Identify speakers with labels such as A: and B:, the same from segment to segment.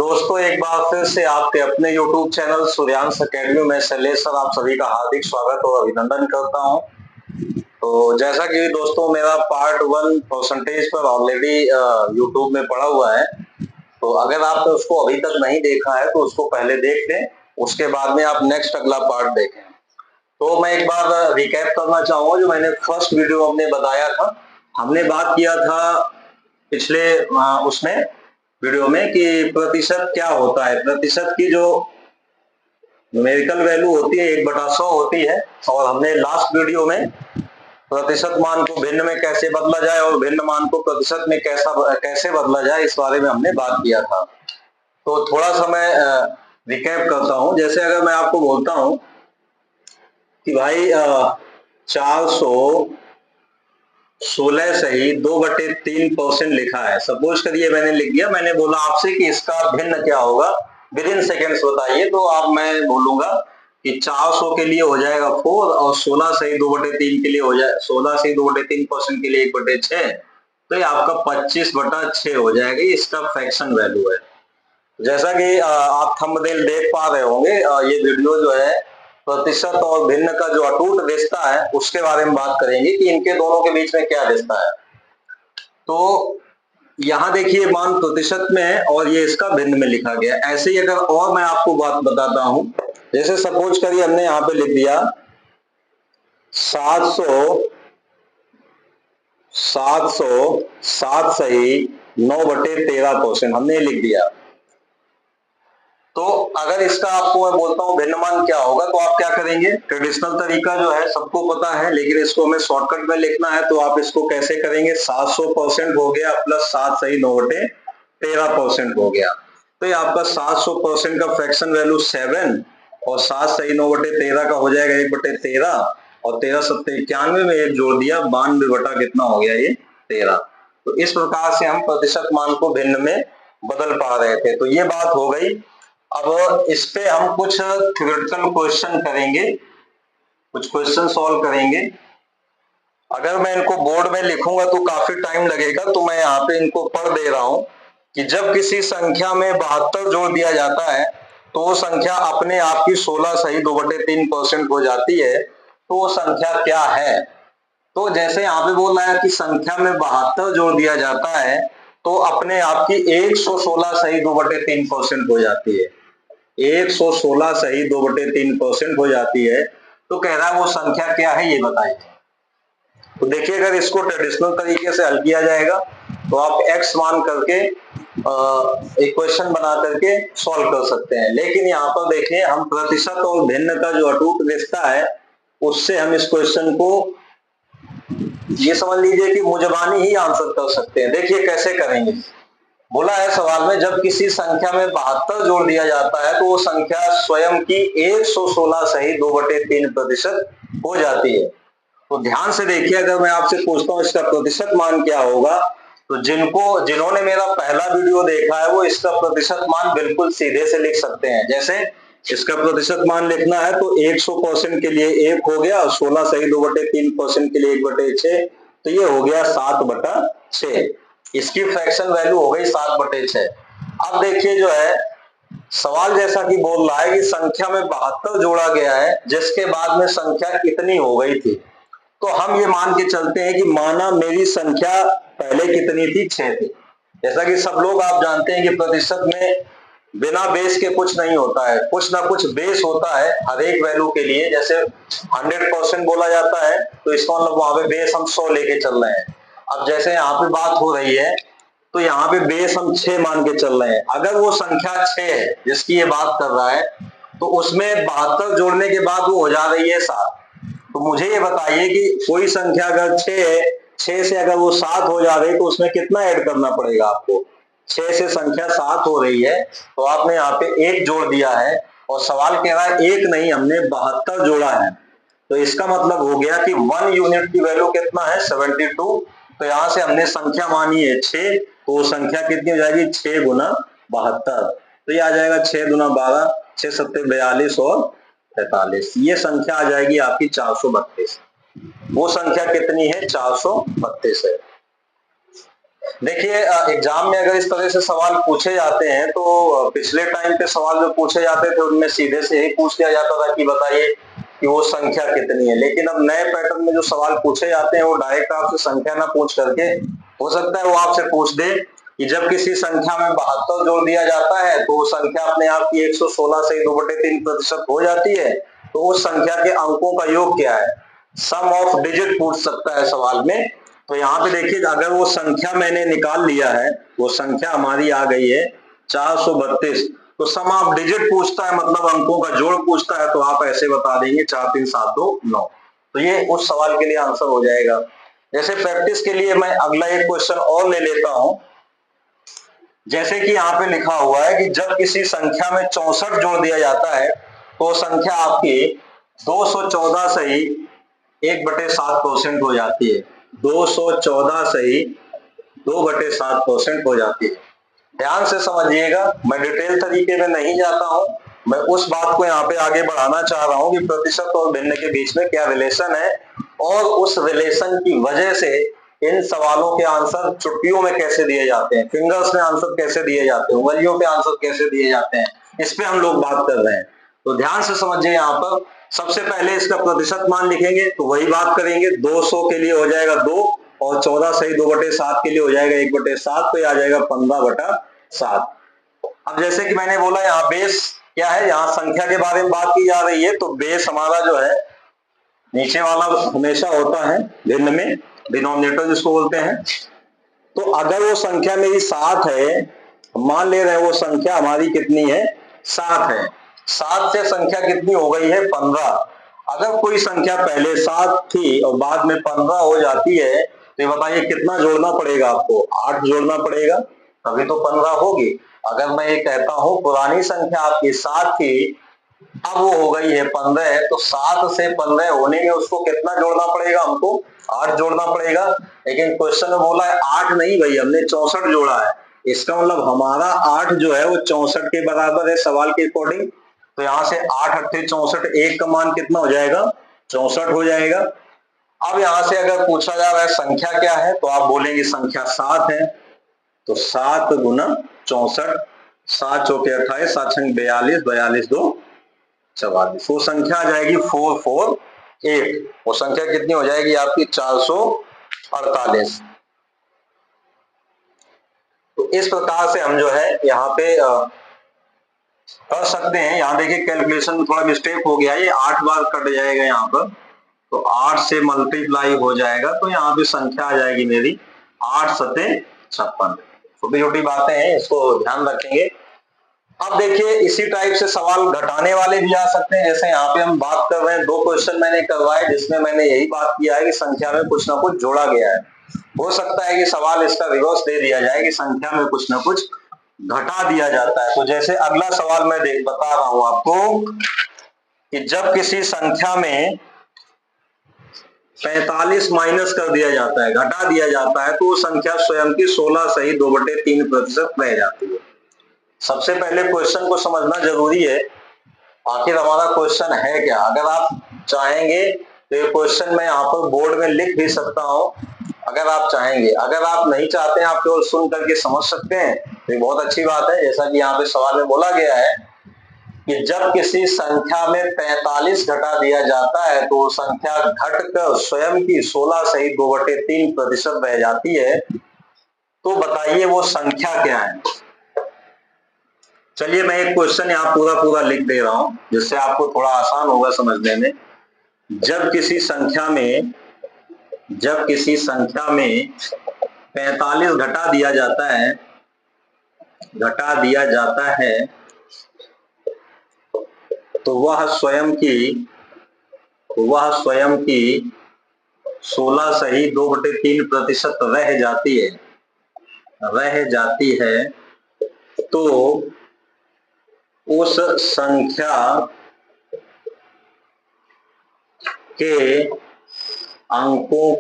A: दोस्तों, एक बार फिर से आपके अपने YouTube चैनल सूर्यांश अकेडमी में शैलेश सर आप सभी का हार्दिक स्वागत और अभिनंदन करता हूं। तो जैसा कि दोस्तों मेरा पार्ट 1 परसेंटेज पर ऑलरेडी YouTube में पड़ा हुआ है, तो अगर आपने उसको अभी तक नहीं देखा है तो उसको पहले देख लें, उसके बाद में आप नेक्स्ट अगला पार्ट देखें। तो मैं एक बार रिकैप करना चाहूंगा जो मैंने फर्स्ट वीडियो हमने बताया था। हमने बात किया था पिछले उसमें वीडियो में कि प्रतिशत क्या होता है। प्रतिशत की जो न्यूमेरिकल वैल्यू होती है 1/100 होती है, और हमने लास्ट वीडियो में प्रतिशत मान को भिन्न में कैसे बदला जाए और भिन्न मान को प्रतिशत में कैसे बदला जाए, इस बारे में हमने बात किया था। तो थोड़ा सा मैं रिकैप करता हूं। जैसे अगर मैं आपको बोलता हूं कि भाई 416 सही 2/3% लिखा है। सपोज करिए मैंने लिख दिया, मैंने बोला आपसे कि इसका भिन्न क्या होगा, विद इन सेकेंड्स बताइए। तो आप मैं बोलूंगा कि 400 के लिए हो जाएगा 4 और 16 सही 2/3 के लिए हो जाए 16 सही 2/3% के लिए 1/6, तो ये आपका 25/6 हो जाएगा। ये इसका फ्रैक्शन वैल्यू है। जैसा कि आप थंबनेल देख पा रहे होंगे, ये वीडियो जो है प्रतिशत और भिन्न का जो अटूट रिश्ता है उसके बारे में बात करेंगे कि इनके दोनों के बीच में क्या रिश्ता है। तो यहाँ देखिए मान प्रतिशत में है और ये इसका भिन्न में लिखा गया। ऐसे ही अगर और मैं आपको बात बताता हूं, जैसे सपोज करिए हमने यहाँ पे लिख दिया 700 सही 9/13% हमने लिख दिया। तो अगर इसका आपको मैं बोलता हूं भिन्न मान क्या होगा, तो आप क्या करेंगे। ट्रेडिशनल तरीका जो है सबको पता है, लेकिन इसको हमें शॉर्टकट में लिखना है। तो आप इसको कैसे करेंगे, 700% हो गया प्लस 7 सही 9/13% हो गया। तो ये आपका 700% का फ्रैक्शन वैल्यू 7 और 7 सही 9/13 का हो जाएगा 1/13, और 13 7 91 में 1 जोड़ दिया 92 बटा कितना हो गया ये 13। तो इस प्रकार से हम प्रतिशत मान को भिन्न में बदल पा रहे थे। तो ये बात हो गई। अब इस पे हम कुछ थ्योरेटिकल क्वेश्चन करेंगे, कुछ क्वेश्चन सॉल्व करेंगे। अगर मैं इनको बोर्ड में लिखूंगा तो काफी टाइम लगेगा, तो मैं यहाँ पे इनको पढ़ दे रहा हूं कि जब किसी संख्या में 72 जोड़ दिया जाता है तो वो संख्या अपने आप की 16 सही 2/3% हो जाती है। तो वो संख्या क्या है। तो जैसे यहाँ पे बोल रहा है कि संख्या में 72 जोड़ दिया जाता है तो अपने आप की 116 सही 2/3% हो जाती है। 116 सही 2/3% हो जाती है। तो कह रहा है वो संख्या क्या है ये बताइए। तो देखिए अगर इसको ट्रेडिशनल तरीके से हल किया जाएगा तो आप x मान करके इक्वेशन बना करके सॉल्व कर सकते हैं। लेकिन यहाँ पर देखिए हम प्रतिशत और भिन्न का जो अटूट रिश्ता है उससे हम इस क्वेश्चन को ये समझ लीजिए कि मुजबानी ही आंसर कर सकते हैं। देखिए कैसे करेंगे। बोला है सवाल में जब किसी संख्या में 72 जोड़ दिया जाता है तो वो संख्या स्वयं की 116 सही 2/3% हो जाती है। तो ध्यान से देखिए, अगर मैं आपसे पूछता हूं इसका प्रतिशत मान क्या होगा, तो जिन्होंने मेरा पहला वीडियो देखा है वो इसका प्रतिशत मान बिल्कुल सीधे से लिख सकते हैं। जैसे इसका प्रतिशत मान लिखना है तो 100% के लिए 1 हो गया और 16 सही 2/3% के लिए 1/6, तो ये हो गया 7/6। इसकी फ्रैक्शन वैल्यू हो गई 7/6। अब देखिए जो है सवाल जैसा कि बोल रहा है कि संख्या में 72 जोड़ा गया है जिसके बाद में संख्या कितनी हो गई थी। तो हम ये मान के चलते हैं कि माना मेरी संख्या पहले कितनी थी, 6 थी। जैसा कि सब लोग आप जानते हैं कि प्रतिशत में बिना बेस के कुछ नहीं होता है, कुछ ना कुछ बेस होता है हर एक वैल्यू के लिए। जैसे 100% बोला जाता है तो इसका मतलब वहां पे बेस हम 100 लेके चल रहे हैं। अब जैसे यहाँ पे बात हो रही है तो यहाँ पे बेस हम 6 मान के चल रहे हैं। अगर वो संख्या 6 है जिसकी ये बात कर रहा है तो उसमें 72 जोड़ने के बाद वो हो जा रही है 7। तो मुझे ये बताइए कि कोई संख्या अगर 6 है, 6 से अगर वो 7 हो जा रही है तो उसमें कितना ऐड करना पड़ेगा आपको। 6 से संख्या 7 हो रही है तो आपने यहाँ पे 1 जोड़ दिया है, और सवाल कह रहा है 1 नहीं हमने 72 जोड़ा है। तो इसका मतलब हो गया कि 1 यूनिट की वैल्यू कितना है, 72। तो यहां से हमने संख्या मानी है 6, तो वो संख्या कितनी हो जाएगी, 6 गुना 72। तो ये आ जाएगा 6 गुना 12, 6 सत्ते 42 और 43। ये संख्या आ जाएगी आपकी 432। वो संख्या कितनी है, 432 है। देखिए एग्जाम में अगर इस तरह से सवाल पूछे जाते हैं तो पिछले टाइम पे सवाल जो पूछे जाते थे उनमें सीधे से ही पूछ लिया जाता था कि बताइए कि वो संख्या कितनी है, लेकिन अब नए पैटर्न में जो सवाल पूछे जाते हैं वो डायरेक्ट आपसे संख्या ना पूछ करके हो सकता है वो आपसे पूछ दे कि जब किसी संख्या में 72 जोड़ दिया जाता है तो वो संख्या अपने आप की 116 से 2/3% हो जाती है, तो उस संख्या के अंकों का योग क्या है, सम ऑफ डिजिट पूछ सकता है सवाल में। तो यहाँ पे देखिए अगर वो संख्या मैंने निकाल लिया है, वो संख्या हमारी आ गई है 432, तो सम ऑफ डिजिट पूछता है मतलब अंकों का जोड़ पूछता है, तो आप ऐसे बता देंगे 4 3 7 2 9। तो ये उस सवाल के लिए आंसर हो जाएगा। जैसे प्रैक्टिस के लिए मैं अगला एक क्वेश्चन और ले लेता हूं। जैसे कि यहाँ पे लिखा हुआ है कि जब किसी संख्या में 64 जोड़ दिया जाता है तो संख्या आपकी 214 से ही 1/7% हो जाती है। 214 से ही 2/7% हो जाती है। ध्यान से समझिएगा, मैं डिटेल तरीके में नहीं जाता हूं, मैं उस बात को यहाँ पे आगे बढ़ाना चाह रहा हूं कि प्रतिशत और भिन्न के बीच में क्या रिलेशन है और उस रिलेशन की वजह से इन सवालों के आंसर चुटकियों में कैसे दिए जाते हैं, फिंगर्स में आंसर कैसे दिए जाते हैं, उंगलियों पे आंसर कैसे दिए जाते हैं, इस पे हम लोग बात कर रहे हैं। तो ध्यान से समझिए, यहाँ पर सबसे पहले इसका प्रतिशत मान लिखेंगे तो वही बात करेंगे। 200 के लिए हो जाएगा 2 और 14 सही 2/7 के लिए हो जाएगा 1/7, तो ये आ जाएगा 15/7। अब जैसे कि मैंने बोला यहाँ बेस क्या है, यहाँ संख्या के बारे में बात की जा रही है, तो बेस हमारा जो है नीचे वाला हमेशा होता है भिन्न में, डिनोमिनेटर जिसको बोलते हैं। तो अगर वो संख्या मेरी 7 है, मान ले रहे हैं वो संख्या हमारी कितनी है, 7 है। 7 से संख्या कितनी हो गई है, 15। अगर कोई संख्या पहले 7 थी और बाद में 15 हो जाती है तो बताइए कितना जोड़ना पड़ेगा आपको, 8 जोड़ना पड़ेगा, तभी तो 15 होगी। अगर मैं ये कहता हूं पुरानी संख्या आपकी 7 थी, अब वो हो गई है 15, तो 7 से 15 होने में उसको कितना जोड़ना पड़ेगा, हमको 8 जोड़ना पड़ेगा। लेकिन क्वेश्चन में बोला है 8 नहीं भाई, हमने 64 जोड़ा है, इसका मतलब हमारा 8 जो है वो 64 के बराबर है सवाल के अकॉर्डिंग। तो यहाँ से 8 8 64, एक का मान कितना हो जाएगा, 64 हो जाएगा। अब यहाँ से अगर पूछा जा रहा है संख्या क्या है, तो आप बोलेंगे संख्या 7 है, तो 7 गुना 64, 7 चौके 28, 7 छंग 42, 42 2 44, वो संख्या आ जाएगी 448। वो संख्या कितनी हो जाएगी आपकी 448। तो इस प्रकार से हम जो है यहाँ पे कर सकते हैं। यहाँ देखिए कैलकुलेशन में थोड़ा मिस्टेक हो गया है, ये 8 बार कट जाएगा यहाँ पर, तो 8 से मल्टीप्लाई हो जाएगा, तो यहाँ पे संख्या आ जाएगी मेरी 8 सते 56। छोटी छोटी बातें हैं, इसको ध्यान रखेंगे। अब देखिए इसी टाइप से सवाल घटाने वाले भी आ सकते हैं। जैसे यहाँ पे हम बात कर रहे हैं, 2 क्वेश्चन मैंने करवाए जिसमें मैंने यही बात किया है कि संख्या में कुछ ना कुछ जोड़ा गया है। हो सकता है कि सवाल इसका रिवर्स दे दिया जाए कि संख्या में कुछ ना कुछ घटा दिया जाता है। तो जैसे अगला सवाल मैं बता रहा हूं आपको कि जब किसी संख्या में 45 माइनस कर दिया जाता है, घटा दिया जाता है, तो वो संख्या स्वयं की 16 सही 2/3% रह जाती है। सबसे पहले क्वेश्चन को समझना जरूरी है, आखिर हमारा क्वेश्चन है क्या। अगर आप चाहेंगे तो ये क्वेश्चन मैं यहाँ पर बोर्ड में लिख भी सकता हूँ, अगर आप चाहेंगे। अगर आप नहीं चाहते हैं, आप केवल सुन करके समझ सकते हैं, तो ये बहुत अच्छी बात है। जैसा कि यहाँ पे सवाल में बोला गया है कि जब किसी संख्या में 45 घटा दिया जाता है तो संख्या घटकर स्वयं की 16 सही 2/3% रह जाती है, तो बताइए वो संख्या क्या है। चलिए मैं एक क्वेश्चन यहाँ पूरा लिख दे रहा हूं जिससे आपको थोड़ा आसान होगा समझने में। जब किसी संख्या में 45 घटा दिया जाता है तो वह स्वयं की 16 सही 2/3% रह जाती है, तो उस संख्या के अंकों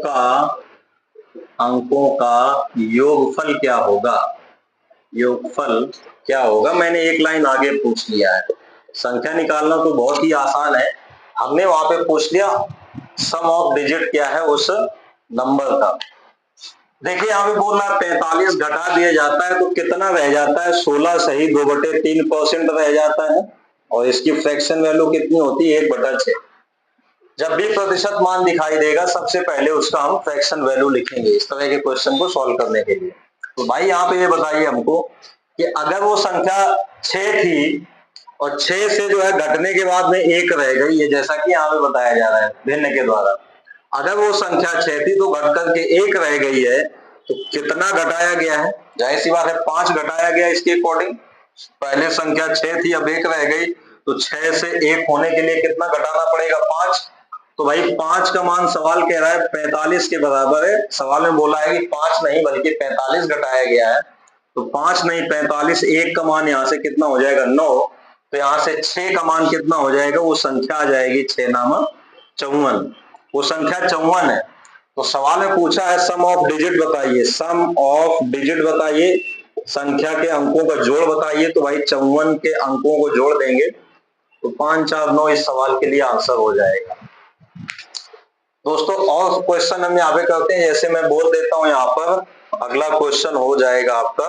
A: का योगफल क्या होगा। मैंने एक लाइन आगे पूछ लिया है। संख्या निकालना तो बहुत ही आसान है, हमने वहां पे पूछ लिया सम ऑफ डिजिट क्या है उस नंबर का। देखिए यहाँ पे बोल रहा है 45 घटा दिया जाता है तो कितना रह जाता है, 16 सही 2/3% रह जाता है। और इसकी फ्रैक्शन वैल्यू कितनी होती है, 1/6। जब भी प्रतिशत मान दिखाई देगा सबसे पहले उसका हम फ्रैक्शन वैल्यू लिखेंगे इस तरह के क्वेश्चन को सॉल्व करने के लिए। तो भाई यहाँ पे ये बताइए हमको कि अगर वो संख्या 6 थी और 6 से जो है घटने के बाद में 1 रह गई है, जैसा कि यहाँ पे बताया जा रहा है भिन्न के द्वारा। अगर वो संख्या 6 थी तो घट करके 1 रह गई है तो कितना घटाया गया है, जाहिर सी बात है 5 घटाया गया इसके अकॉर्डिंग। पहले संख्या 6 थी अब 1 रह गई तो 6 से 1 होने के लिए कितना घटाना पड़ेगा, 5। तो भाई 5 का मान सवाल कह रहा है 45 के बराबर है। सवाल में बोला है कि 5 नहीं बल्कि 45 घटाया गया है। तो 5 नहीं 45, 1 का मान यहाँ से कितना हो जाएगा, 9। तो यहाँ से 6 का मान कितना हो जाएगा, वो संख्या आ जाएगी 6 नामक 54। वो संख्या 54 है। तो सवाल में पूछा है सम ऑफ डिजिट बताइए, सम ऑफ डिजिट बताइए, संख्या के अंकों का जोड़ बताइए। तो भाई 54 के अंकों को जोड़ देंगे तो 5 4 9 इस सवाल के लिए आंसर हो जाएगा। दोस्तों और क्वेश्चन हम यहाँ पे करते हैं, जैसे मैं बोल देता हूं यहाँ पर अगला क्वेश्चन हो जाएगा आपका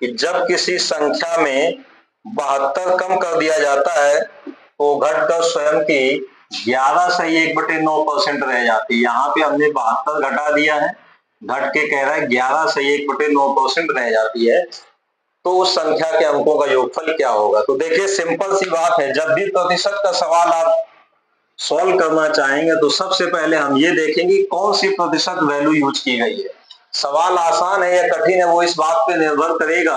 A: कि जब किसी संख्या में 72 कम कर दिया जाता है तो घटकर स्वयं की 11 सही 1/9% रह जाती है। यहाँ पे हमने 72 घटा दिया है, घट के कह रहा है 11 सही 1/9% रह जाती है। तो उस संख्या के अंकों का योगफल क्या होगा। तो देखिए सिंपल सी बात है, जब भी प्रतिशत का सवाल आप सॉल्व करना चाहेंगे तो सबसे पहले हम ये देखेंगे कौन सी प्रतिशत वैल्यू यूज की गई है। सवाल आसान है या कठिन है वो इस बात पे निर्भर करेगा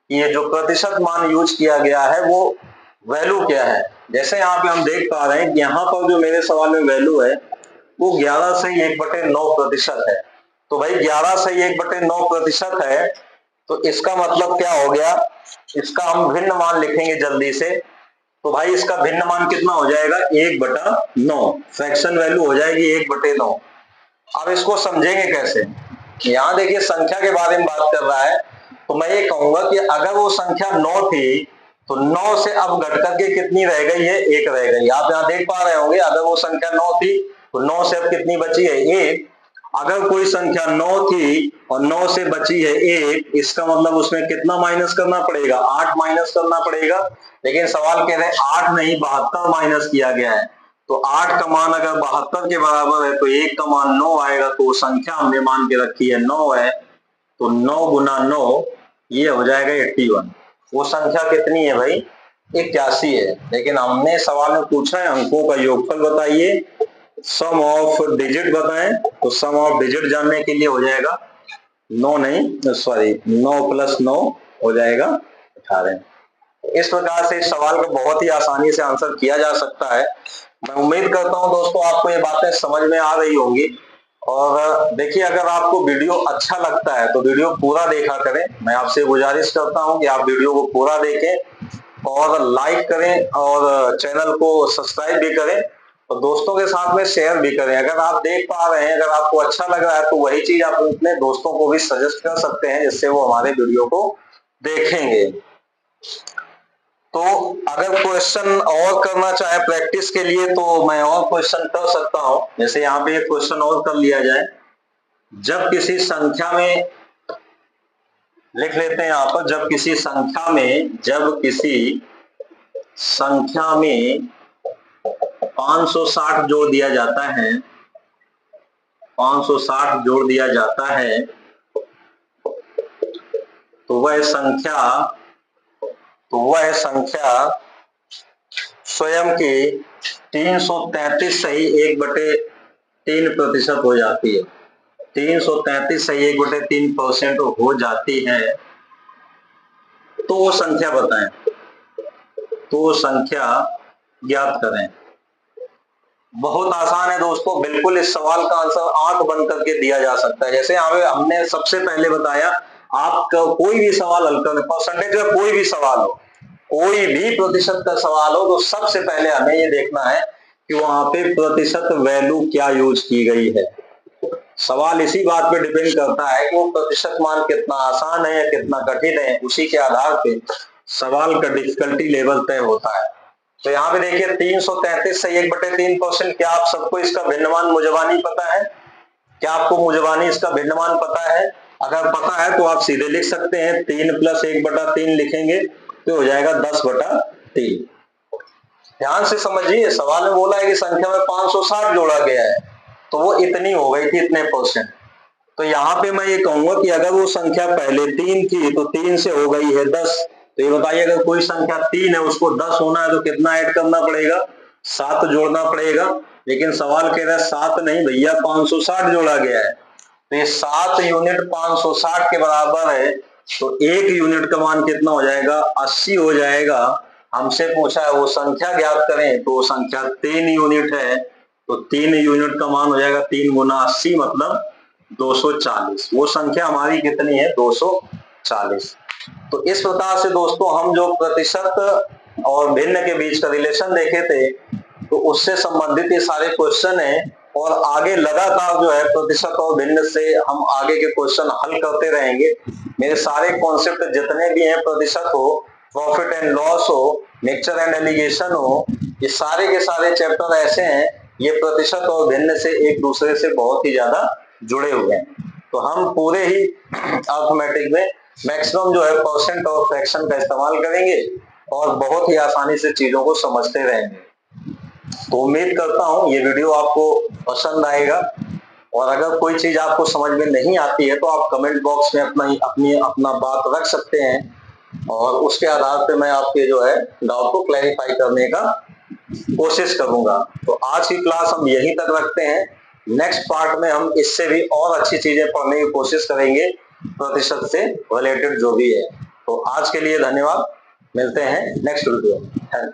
A: कि ये जो प्रतिशत मान यूज किया गया है वो वैल्यू क्या है। जैसे यहाँ पे हम देख पा रहे हैं कि यहाँ पर जो मेरे सवाल में वैल्यू है वो 11 से 1/9% है। तो भाई 11 से 1/9% है तो इसका मतलब क्या हो गया, इसका हम भिन्न मान लिखेंगे जल्दी से। तो भाई इसका भिन्न मान कितना हो जाएगा, 1/9। फ्रैक्शन वैल्यू हो जाएगी 1/9। अब इसको समझेंगे कैसे, यहाँ देखिए संख्या के बारे में बात कर रहा है। तो मैं ये कहूंगा कि अगर वो संख्या 9 थी तो 9 से अब घट करके कितनी रह गई है, 1 रह गई। आप यहाँ देख पा रहे होंगे अगर वो संख्या 9 थी तो 9 से अब कितनी बची है, 1। अगर कोई संख्या 9 थी और 9 से बची है 1, इसका मतलब उसमें कितना माइनस करना पड़ेगा, 8 माइनस करना पड़ेगा। लेकिन सवाल कह रहे हैं 8 नहीं 72 माइनस किया गया है। तो 8 का मान अगर 72 के बराबर है तो 1 का मान 9 आएगा। तो संख्या हमने मान के रखी है 9 है, तो 9 गुना 9 ये हो जाएगा 81। वो संख्या कितनी है भाई, 81 है। लेकिन हमने सवाल में पूछा है अंकों का योगफल बताइए, सम ऑफ डिजिट बताएं। तो सम ऑफ डिजिट जानने के लिए हो जाएगा 9 नहीं सॉरी 9 + 9 हो जाएगा 18। इस प्रकार से इस सवाल को बहुत ही आसानी से आंसर किया जा सकता है। मैं उम्मीद करता हूं दोस्तों आपको ये बातें समझ में आ रही होंगी। और देखिए अगर आपको वीडियो अच्छा लगता है तो वीडियो पूरा देखा करें। मैं आपसे गुजारिश करता हूं कि आप वीडियो को पूरा देखें और लाइक करें और चैनल को सब्सक्राइब भी करें और दोस्तों के साथ में शेयर भी करें। अगर आप देख पा रहे हैं, अगर आपको अच्छा लग रहा है तो वही चीज आप अपने दोस्तों को भी सजेस्ट कर सकते हैं जिससे वो हमारे वीडियो को देखेंगे। तो अगर क्वेश्चन और करना चाहे प्रैक्टिस के लिए तो मैं और क्वेश्चन कर सकता हूं। जैसे यहाँ पे एक क्वेश्चन और कर लिया जाए, जब किसी संख्या में, लिख लेते हैं यहाँ पर, जब किसी संख्या में 560 जोड़ दिया जाता है, 560 जोड़ दिया जाता है तो वह संख्या स्वयं की 333 सही 1/3% हो जाती है। 333 सही 1/3% हो जाती है तो वो संख्या बताएं, तो वो संख्या ज्ञात करें। बहुत आसान है दोस्तों, बिल्कुल इस सवाल का आंसर आंख बंद करके दिया जा सकता है। जैसे हमने सबसे पहले बताया, आप कोई भी सवाल हल करें, परसेंटेज का कोई भी सवाल हो, कोई भी प्रतिशत का सवाल हो, तो सबसे पहले हमें ये देखना है कि वहां पे प्रतिशत वैल्यू क्या यूज की गई है। सवाल इसी बात पे डिपेंड करता है कि वो प्रतिशत मान कितना आसान है या कितना कठिन है, उसी के आधार पे सवाल का डिफिकल्टी लेवल तय होता है। तो यहाँ पे देखिए 333 सही 1/3%, क्या आप सबको इसका भिन्न मान मुजबानी पता है? क्या आपको मूजबानी इसका भिन्नमान पता है? अगर पता है तो आप सीधे लिख सकते हैं, 3 + 1/3 लिखेंगे तो हो जाएगा 10/3। ध्यान से समझिए, सवाल में बोला है कि संख्या में 560 जोड़ा गया है, तो वो इतनी हो गई थी, इतने परसेंट। तो यहाँ पे मैं ये कहूंगा कि अगर वो संख्या पहले 3 थी तो 3 से हो गई है 10। तो ये बताइए, अगर कोई संख्या 3 है उसको 10 होना है तो कितना ऐड करना पड़ेगा? 7 जोड़ना पड़ेगा। लेकिन सवाल कह रहा है 7 नहीं भैया, 560 जोड़ा गया है, तो ये 7 यूनिट 560 के बराबर है। तो 1 यूनिट का मान कितना हो जाएगा? 80 हो जाएगा। हमसे पूछा है वो संख्या ज्ञात करें, तो वो संख्या 3 यूनिट है, तो 3 यूनिट का मान हो जाएगा 3 × 80 मतलब 240। वो संख्या हमारी कितनी है? 240। तो इस प्रकार से दोस्तों हम जो प्रतिशत और भिन्न के बीच का रिलेशन देखे थे, तो उससे संबंधित ये सारे क्वेश्चन हैं। और आगे लगातार जो है प्रतिशत और भिन्न से हम आगे के क्वेश्चन हल करते रहेंगे। मेरे सारे कॉन्सेप्ट जितने भी हैं, प्रतिशत हो, प्रॉफिट एंड लॉस हो, मिक्सचर एंड एलिगेशन हो, ये सारे के सारे चैप्टर ऐसे हैं, ये प्रतिशत और भिन्न से एक दूसरे से बहुत ही ज्यादा जुड़े हुए हैं। तो हम पूरे ही अर्थमेटिक में मैक्सिमम जो है परसेंट और फ्रैक्शन का इस्तेमाल करेंगे और बहुत ही आसानी से चीजों को समझते रहेंगे। तो उम्मीद करता हूं ये वीडियो आपको पसंद आएगा। और अगर कोई चीज आपको समझ में नहीं आती है तो आप कमेंट बॉक्स में अपना बात रख सकते हैं, और उसके आधार पे मैं आपके जो है डाउट को क्लैरिफाई करने का कोशिश करूंगा। तो आज की क्लास हम यहीं तक रखते हैं। नेक्स्ट पार्ट में हम इससे भी और अच्छी चीजें पढ़ने की कोशिश करेंगे, प्रतिशत से रिलेटेड जो भी है। तो आज के लिए धन्यवाद, मिलते हैं नेक्स्ट वीडियो में।